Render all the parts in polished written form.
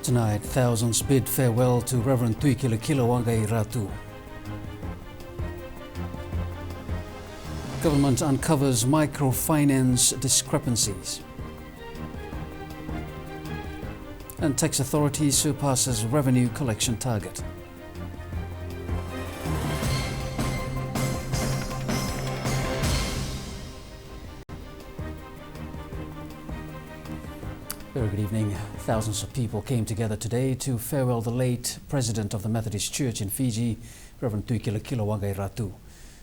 Tonight, thousands bid farewell to Reverend Tuikila Wangai Ratu. Government uncovers microfinance discrepancies. And tax authority surpasses revenue collection target. Very good evening. Thousands of people came together today to farewell the late president of the Methodist Church in Fiji, Reverend Tuikila Wangai Ratu.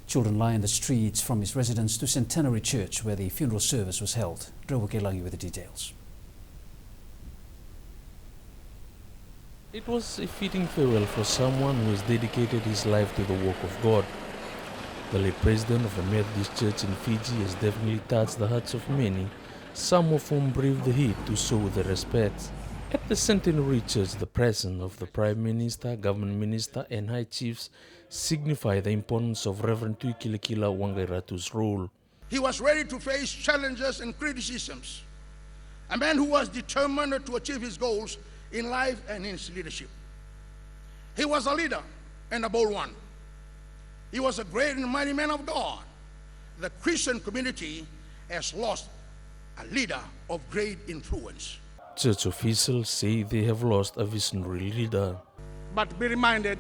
Children lined the streets from his residence to Centenary Church, where the funeral service was held. Drobo Kelangi with the details. It was a fitting farewell for someone who has dedicated his life to the work of God. The late president of the Methodist Church in Fiji has definitely touched the hearts of many, some of whom braved the heat to show their respect. At the Centenary Church, the presence of the Prime Minister, Government Minister and High Chiefs signify the importance of Reverend Tuikila Wangai Ratu's role. He was ready to face challenges and criticisms, a man who was determined to achieve his goals in life and in his leadership. He was a leader and a bold one. He was a great and mighty man of God. The Christian community has lost a leader of great influence. Church officials say they have lost a visionary leader. But be reminded,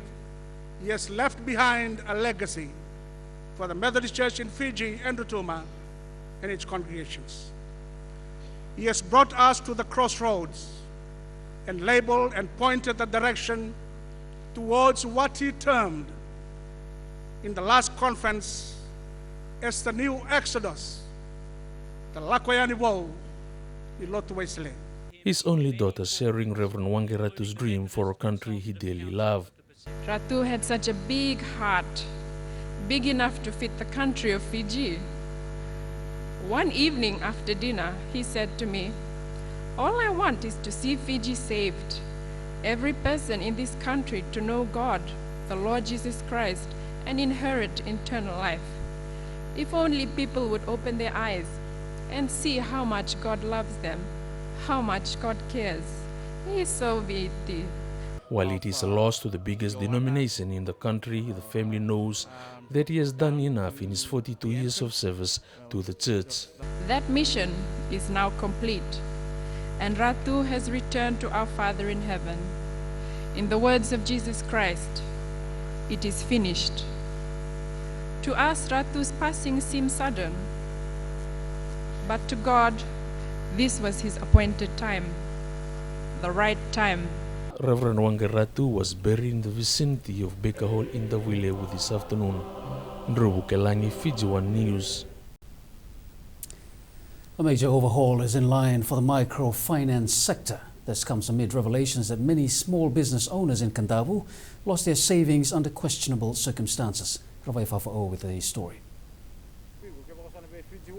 he has left behind a legacy for the Methodist Church in Fiji and Rotuma and its congregations. He has brought us to the crossroads and labeled and pointed the direction towards what he termed in the last conference as the new Exodus, the Lakoyani Woe, the Lot Wasteland. His only daughter sharing Reverend Wangai Ratu's dream for a country he dearly loved. Ratu had such a big heart, big enough to fit the country of Fiji. One evening after dinner, he said to me, "All I want is to see Fiji saved, every person in this country to know God, the Lord Jesus Christ, and inherit eternal life. If only people would open their eyes and see how much God loves them, how much God cares. He is so witty." While it is a loss to the biggest denomination in the country, the family knows that he has done enough in his 42 years of service to the church. That mission is now complete, and Ratu has returned to our Father in heaven. In the words of Jesus Christ, it is finished. To us, Ratu's passing seems sudden, but to God, this was his appointed time, the right time. Reverend Wangai Ratu was buried in the vicinity of Baker Hall in the Wile this afternoon. Drobo Kelangi, Fiji One News. A major overhaul is in line for the microfinance sector. This comes amid revelations that many small business owners in Kandavu lost their savings under questionable circumstances. Ravai Fafa'o with the story.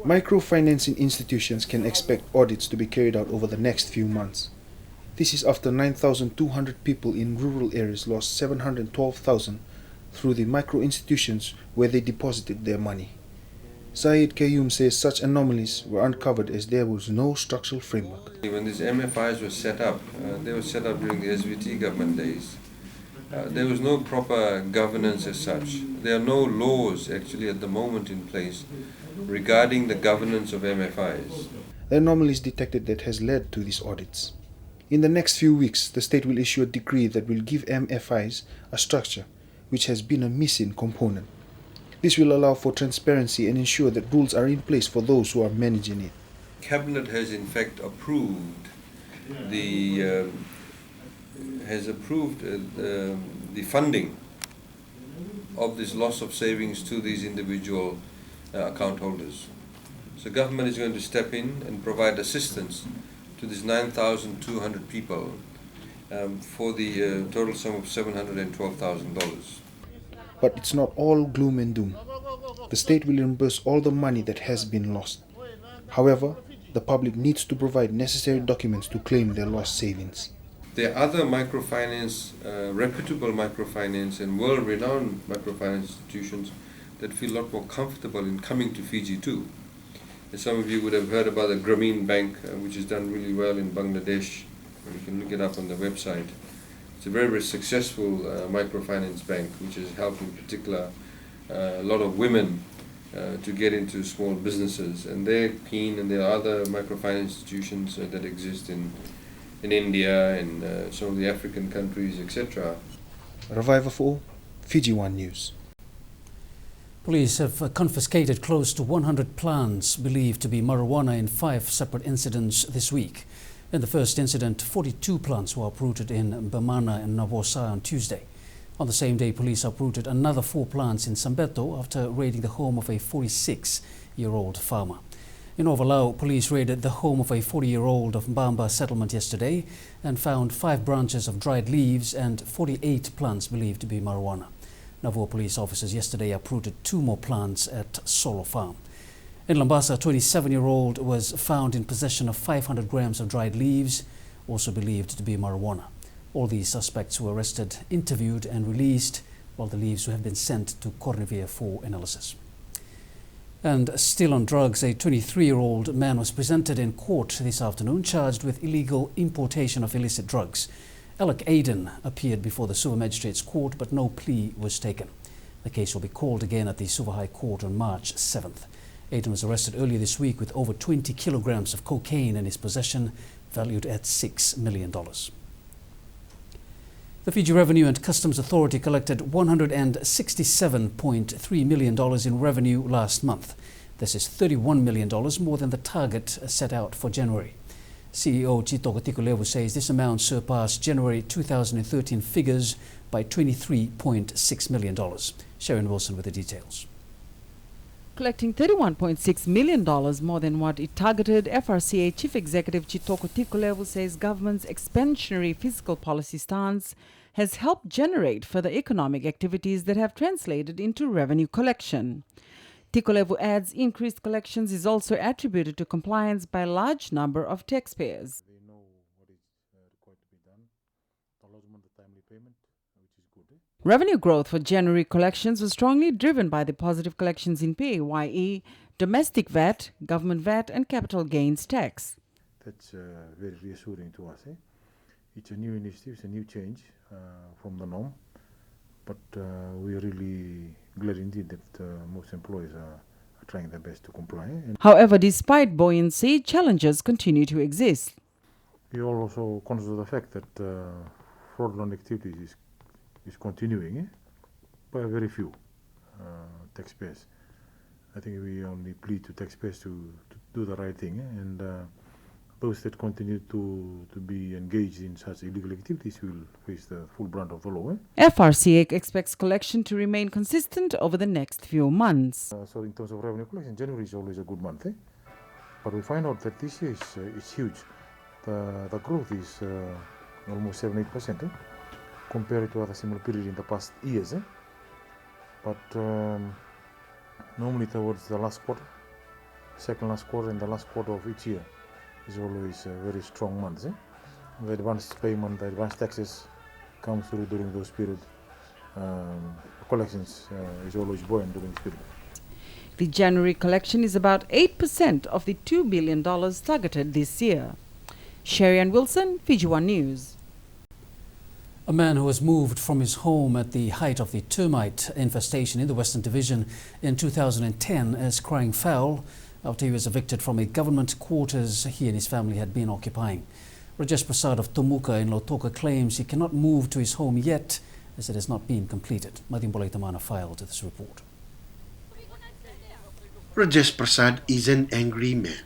Microfinancing institutions can expect audits to be carried out over the next few months. This is after 9,200 people in rural areas lost 712,000 through the micro-institutions where they deposited their money. Syed Kayyum says such anomalies were uncovered as there was no structural framework. When these MFIs were set up, they were set up during the SVT government days. There was no proper governance as such. There are no laws actually at the moment in place regarding the governance of MFIs. The anomalies detected that has led to these audits. In the next few weeks, the state will issue a decree that will give MFIs a structure, which has been a missing component. This will allow for transparency and ensure that rules are in place for those who are managing it. Cabinet has in fact approved the funding of this loss of savings to these individual account holders. So government is going to step in and provide assistance to these 9,200 people for the total sum of $712,000. But it's not all gloom and doom. The state will reimburse all the money that has been lost. However, the public needs to provide necessary documents to claim their lost savings. There are other microfinance, reputable microfinance and world-renowned microfinance institutions that feel a lot more comfortable in coming to Fiji too. As some of you would have heard about the Grameen Bank, which has done really well in Bangladesh, You can look it up on the website. It's a very, very successful microfinance bank, which has helped in particular a lot of women to get into small businesses. And they're keen, and there are other microfinance institutions that exist in India and some of the African countries, etc. Reviver for all, Fiji One News. Police have confiscated close to 100 plants believed to be marijuana in 5 separate incidents this week. In the first incident, 42 plants were uprooted in Bamana and Navosa on Tuesday. On the same day, police uprooted another 4 plants in Sambeto after raiding the home of a 46-year-old farmer. In Ovalau, police raided the home of a 40-year-old of Mbamba settlement yesterday and found 5 branches of dried leaves and 48 plants believed to be marijuana. Navua police officers yesterday uprooted 2 more plants at Solo Farm. In Lambasa, a 27-year-old was found in possession of 500 grams of dried leaves, also believed to be marijuana. All these suspects were arrested, interviewed and released, while the leaves have been sent to Cornevia for analysis. And still on drugs, a 23-year-old man was presented in court this afternoon charged with illegal importation of illicit drugs. Alec Aiden appeared before the Suva Magistrates Court, but no plea was taken. The case will be called again at the Suva High Court on March 7th. Aiden was arrested earlier this week with over 20 kilograms of cocaine in his possession, valued at $6 million. The Fiji Revenue and Customs Authority collected $167.3 million in revenue last month. This is $31 million more than the target set out for January. CEO Chitoko Tikulevu says this amount surpassed January 2013 figures by $23.6 million. Sharon Wilson with the details. Collecting $31.6 million more than what it targeted, FRCA Chief Executive Chitoko Tikulevu says government's expansionary fiscal policy stance has helped generate further economic activities that have translated into revenue collection. Tikulevu adds increased collections is also attributed to compliance by a large number of taxpayers. They know what is required to be done. Acknowledgement of timely payment, which is good. Revenue growth for January collections was strongly driven by the positive collections in PAYE, domestic VAT, government VAT and capital gains tax. That's very reassuring to us. It's a new initiative, it's a new change from the norm. But we're really glad indeed that most employers are trying their best to comply. However, despite buoyancy, challenges continue to exist. We are also conscious of the fact that fraudulent activities is continuing by very few taxpayers. I think we only plead to taxpayers to do the right thing, and those that continue to be engaged in such illegal activities will face the full brunt of the law. FRCA expects collection to remain consistent over the next few months. So in terms of revenue collection, January is always a good month. But we find out that this year is huge. The growth is almost 7-8% compared to other similar period in the past years. But normally towards the last quarter, second last quarter and the last quarter of each year is always a very strong months. The advance payment, the advance taxes come through during those periods. Collections is always buoyant during this period. The January collection is about 8% of the $2 billion targeted this year. Sherry-Ann Wilson, Fiji One News. A man who was moved from his home at the height of the termite infestation in the Western Division in 2010 is crying foul after he was evicted from a government quarters he and his family had been occupying. Rajesh Prasad of Tomuka in Lautoka claims he cannot move to his home yet as it has not been completed. Madhin Bolaitamana filed this report. Rajesh Prasad is an angry man.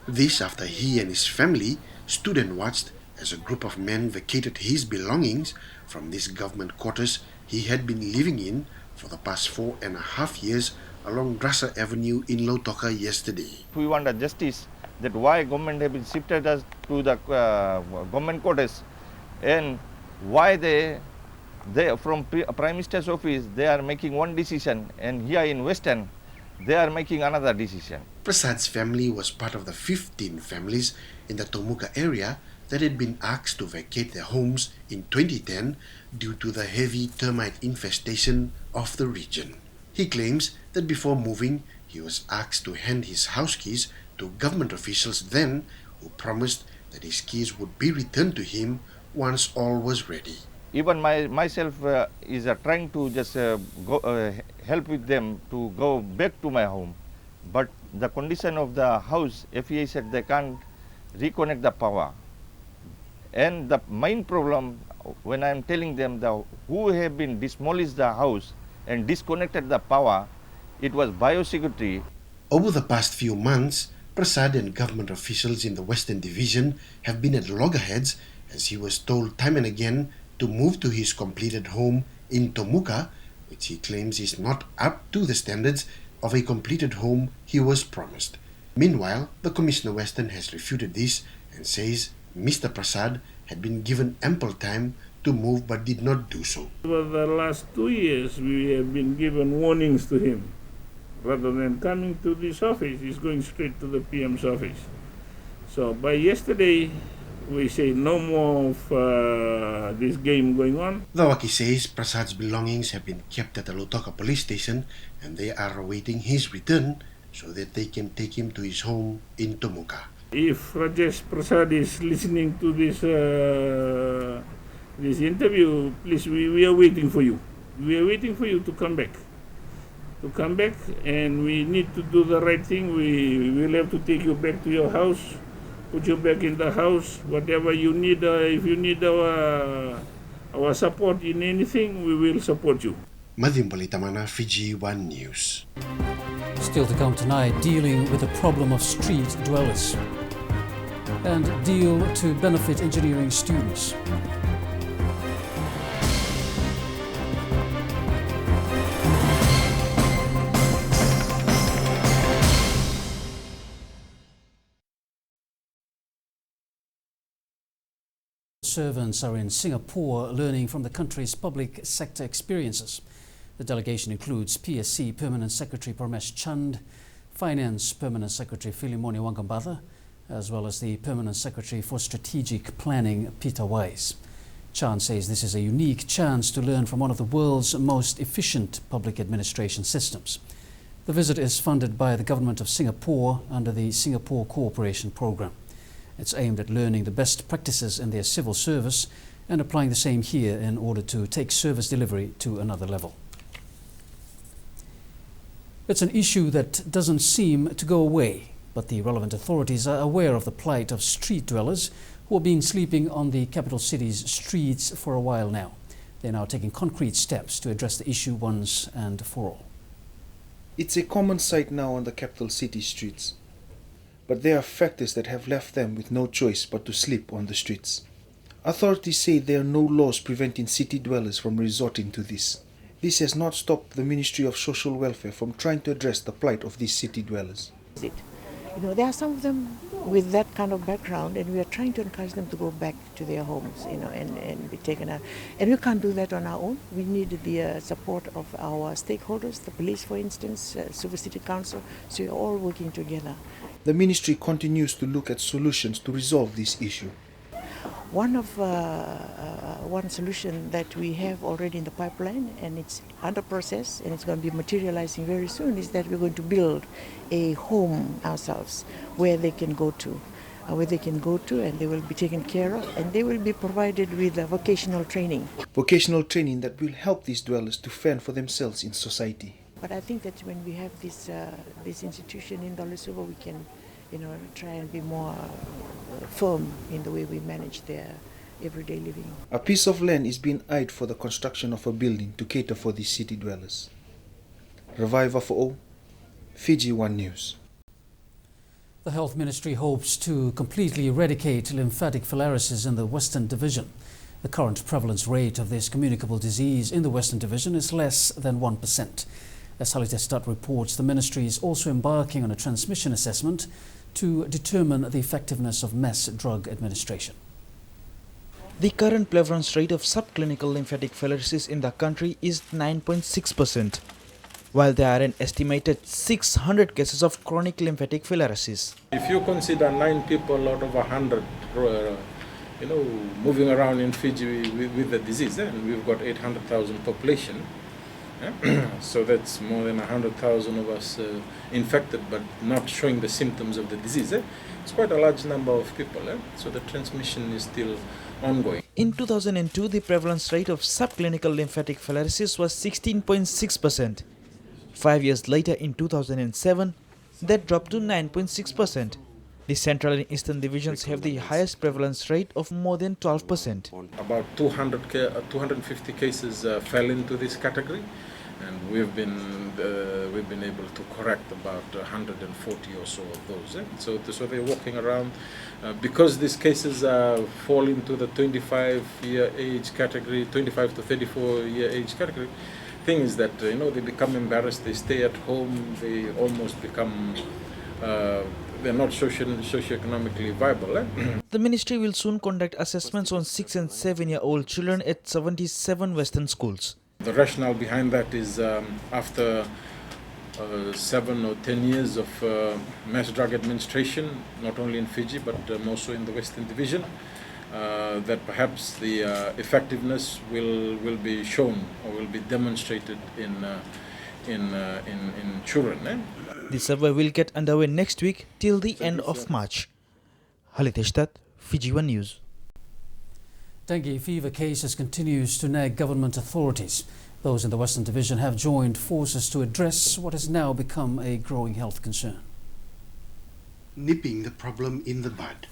This after he and his family stood and watched as a group of men vacated his belongings from this government quarters he had been living in for the past 4.5 years along Grasa Avenue in Lautoka yesterday. We want a justice that why government have been shifted us to the government quarters, and why they from Prime Minister's office they are making one decision, and here in Western they are making another decision. Prasad's family was part of the 15 families in the Tomuka area that had been asked to vacate their homes in 2010 due to the heavy termite infestation of the region. He claims that before moving, he was asked to hand his house keys to government officials then, who promised that his keys would be returned to him once all was ready. Even myself is trying to just help with them to go back to my home. But the condition of the house, FEA said they can't reconnect the power. And the main problem, when I am telling them who have been demolished the house and disconnected the power, it was biosecurity. Over the past few months, Prasad and government officials in the Western Division have been at loggerheads as he was told time and again to move to his completed home in Tomuka, which he claims is not up to the standards of a completed home he was promised. Meanwhile, the Commissioner Western has refuted this and says Mr. Prasad had been given ample time to move but did not do so. Over the last 2 years, we have been given warnings to him. Rather than coming to this office, he's going straight to the PM's office. So by yesterday, we say no more of this game going on. The Waki says Prasad's belongings have been kept at the Lotoka police station and they are awaiting his return so that they can take him to his home in Tomuka. If Rajesh Prasad is listening to this this interview, please, we are waiting for you. We are waiting for you to come back. To come back, and we need to do the right thing. We will have to take you back to your house, put you back in the house. Whatever you need, if you need our support in anything, we will support you. Madhim Balitamana, Fiji 1 News. Still to come tonight, dealing with the problem of street dwellers and deal to benefit engineering students. Servants are in Singapore learning from the country's public sector experiences. The delegation includes PSC Permanent Secretary Parmesh Chand, Finance Permanent Secretary Philimoni Wangambatha, as well as the Permanent Secretary for Strategic Planning, Peter Wise. Chand says this is a unique chance to learn from one of the world's most efficient public administration systems. The visit is funded by the Government of Singapore under the Singapore Cooperation Programme. It's aimed at learning the best practices in their civil service and applying the same here in order to take service delivery to another level. It's an issue that doesn't seem to go away, but the relevant authorities are aware of the plight of street dwellers who have been sleeping on the capital city's streets for a while now. They're now taking concrete steps to address the issue once and for all. It's a common sight now on the capital city streets. But there are factors that have left them with no choice but to sleep on the streets. Authorities say there are no laws preventing city dwellers from resorting to this. This has not stopped the Ministry of Social Welfare from trying to address the plight of these city dwellers. There are some of them with that kind of background, and we are trying to encourage them to go back to their homes, and be taken out. And we can't do that on our own. We need the support of our stakeholders, the police, for instance, Silver City Council. So we are all working together. The ministry continues to look at solutions to resolve this issue. One solution that we have already in the pipeline, and it's under process, and it's going to be materializing very soon, is that we're going to build a home ourselves where they can go to, and they will be taken care of, and they will be provided with vocational training. Vocational training that will help these dwellers to fend for themselves in society. But I think that when we have this institution in Dolisuva, we can, try and be more firm in the way we manage their everyday living. A piece of land is being eyed for the construction of a building to cater for these city dwellers. Reviver for all, Fiji 1 News. The Health Ministry hopes to completely eradicate lymphatic filariasis in the Western Division. The current prevalence rate of this communicable disease in the Western Division is less than 1%. As Halitestat reports, the ministry is also embarking on a transmission assessment to determine the effectiveness of mass drug administration. The current prevalence rate of subclinical lymphatic filariasis in the country is 9.6%, while there are an estimated 600 cases of chronic lymphatic filariasis. If you consider 9 people out of 100, moving around in Fiji with the disease, and we've got 800,000 population, So that's more than 100,000 of us infected but not showing the symptoms of the disease. It's quite a large number of people, so the transmission is still ongoing. In 2002, the prevalence rate of subclinical lymphatic filariasis was 16.6%. 5 years later, in 2007, that dropped to 9.6%. The Central and Eastern divisions have the highest prevalence rate of more than 12%. About 250 cases fell into this category, and we've been able to correct about 140 or so of those. So they're walking around because these cases fall into the 25-year age category, 25 to 34-year age category. Thing is that they become embarrassed. They stay at home. They almost become they're not socioeconomically viable. The ministry will soon conduct assessments on 6 and 7-year-old children at 77 Western schools. The rationale behind that is after 7 or 10 years of mass drug administration, not only in Fiji but also in the Western Division, that perhaps the effectiveness will be shown or will be demonstrated in children. The survey will get underway next week till the end of March. Haliteshtat, Fiji One News. Dengue fever cases continues to nag government authorities. Those in the Western Division have joined forces to address what has now become a growing health concern. Nipping the problem in the bud.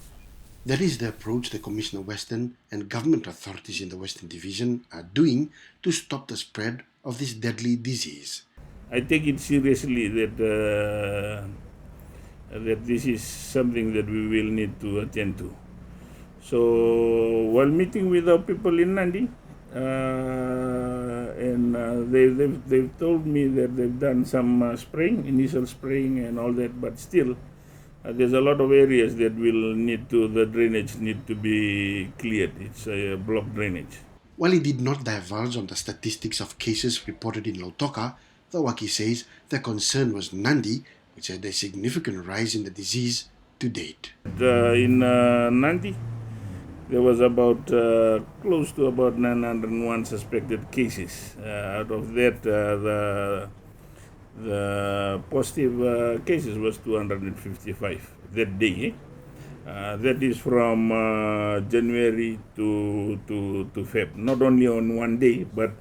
That is the approach the Commissioner Western and government authorities in the Western Division are doing to stop the spread of this deadly disease. I take it seriously that that this is something that we will need to attend to. So while meeting with our people in Nandi, they've told me that they've done some initial spraying and all that, but still there's a lot of areas that will the drainage need to be cleared. It's a block drainage. While he did not divulge on the statistics of cases reported in Lautoka, the Waki says the concern was Nandi, which had a significant rise in the disease to date. In Nandi, there was about close to about 901 suspected cases. Out of that, the positive cases was 255 that day. That is from January to Feb. Not only on one day, but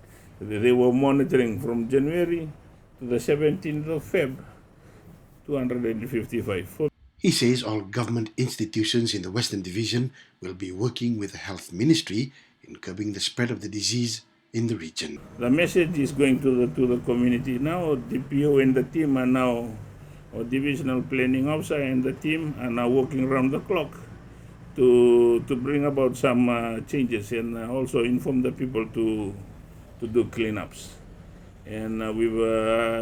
they were monitoring from January to the 17th of Feb, 255. He says all government institutions in the Western Division will be working with the Health Ministry in curbing the spread of the disease in the region. The message is going to the community now. DPO and the team are now, or Divisional Planning Officer and the team are now working around the clock to bring about some changes and also inform the people to do cleanups. And we've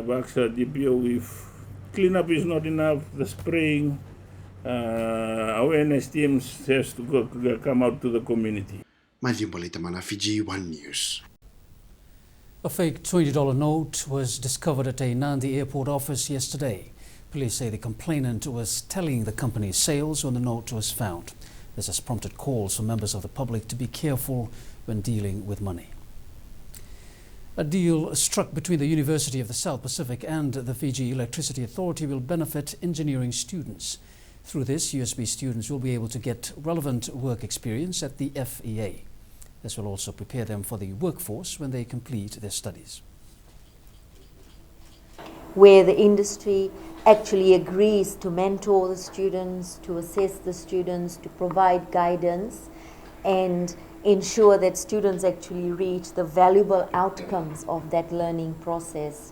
asked DPO if cleanup is not enough, the spraying, awareness teams has to come out to the community. Bulletin, Fiji One News. A fake $20 note was discovered at a Nandi airport office yesterday. Police say the complainant was tallying the company's sales when the note was found. This has prompted calls from members of the public to be careful when dealing with money. A deal struck between the University of the South Pacific and the Fiji Electricity Authority will benefit engineering students. Through this, USB students will be able to get relevant work experience at the FEA. This will also prepare them for the workforce when they complete their studies. Where the industry actually agrees to mentor the students, to assess the students, to provide guidance, and ensure that students actually reach the valuable outcomes of that learning process.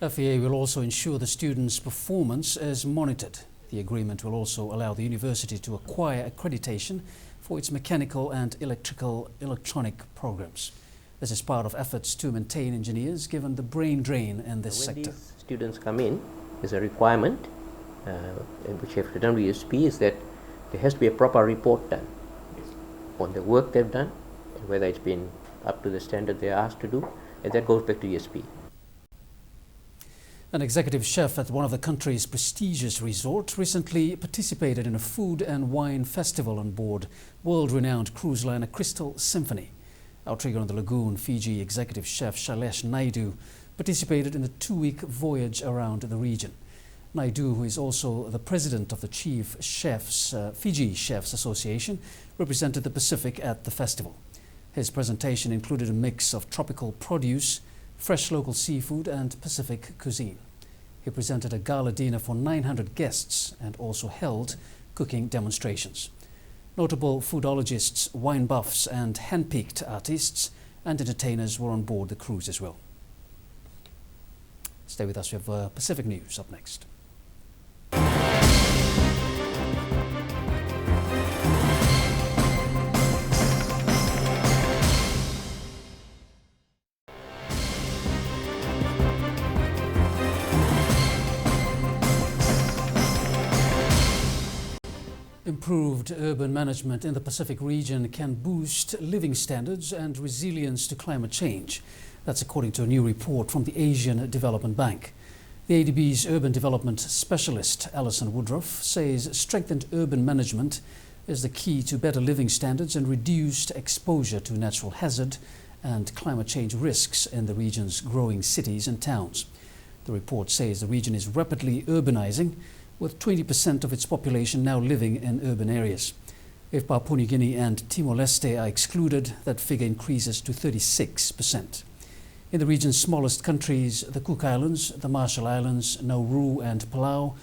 FEA will also ensure the students' performance is monitored. The agreement will also allow the university to acquire accreditation for its mechanical and electronic programs. This is part of efforts to maintain engineers given the brain drain in this sector. When these students come in, there's a requirement which have to done with USP is that there has to be a proper report done on the work they've done and whether it's been up to the standard they're asked to do, and that goes back to USP. An executive chef at one of the country's prestigious resorts recently participated in a food and wine festival on board world-renowned cruise liner Crystal Symphony. Outrigger on the Lagoon, Fiji executive chef Shailesh Naidu participated in a 2-week voyage around the region. Naidu, who is also the president of the Fiji Chefs Association, represented the Pacific at the festival. His presentation included a mix of tropical produce, fresh local seafood and Pacific cuisine. He presented a gala dinner for 900 guests and also held cooking demonstrations. Notable foodologists, wine buffs and hand-picked artists and entertainers were on board the cruise as well. Stay with us, we have Pacific News up next. Improved urban management in the Pacific region can boost living standards and resilience to climate change. That's according to a new report from the Asian Development Bank. The ADB's urban development specialist, Alison Woodruff, says strengthened urban management is the key to better living standards and reduced exposure to natural hazard and climate change risks in the region's growing cities and towns. The report says the region is rapidly urbanizing, with 20% of its population now living in urban areas. If Papua New Guinea and Timor-Leste are excluded, that figure increases to 36%. In the region's smallest countries, the Cook Islands, the Marshall Islands, Nauru and Palau,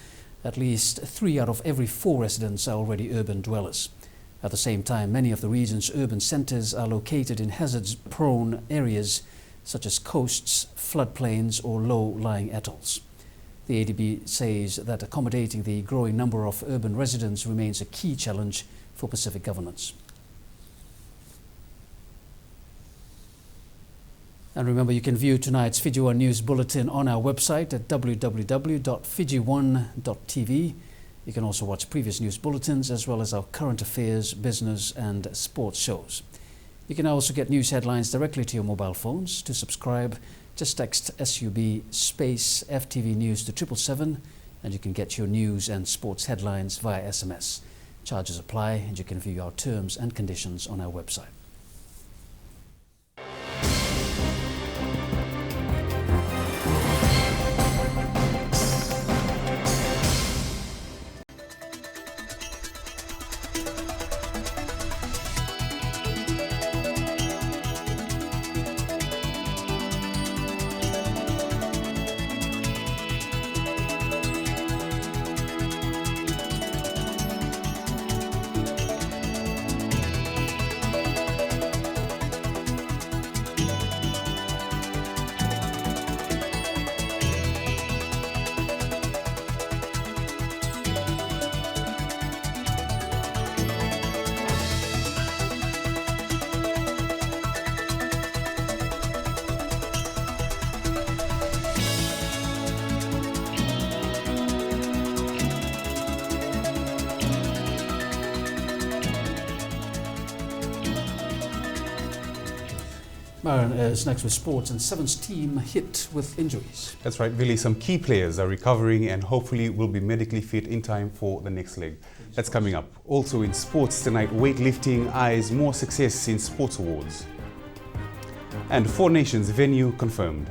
at least 3 out of every 4 residents are already urban dwellers. At the same time, many of the region's urban centers are located in hazard-prone areas such as coasts, floodplains or low-lying atolls. The ADB says that accommodating the growing number of urban residents remains a key challenge for Pacific governance. And remember, you can view tonight's Fiji One News Bulletin on our website at www.fiji1.tv. You can also watch previous news bulletins as well as our current affairs, business and sports shows. You can also get news headlines directly to your mobile phones. To subscribe, just text SUB space FTV News to 777 and you can get your news and sports headlines via SMS. Charges apply and you can view our terms and conditions on our website. Myron is next with sports, and Sevens team hit with injuries. That's right, Billy. Some key players are recovering and hopefully will be medically fit in time for the next leg. That's coming up. Also in sports tonight, weightlifting eyes more success in sports awards. And Four Nations venue confirmed.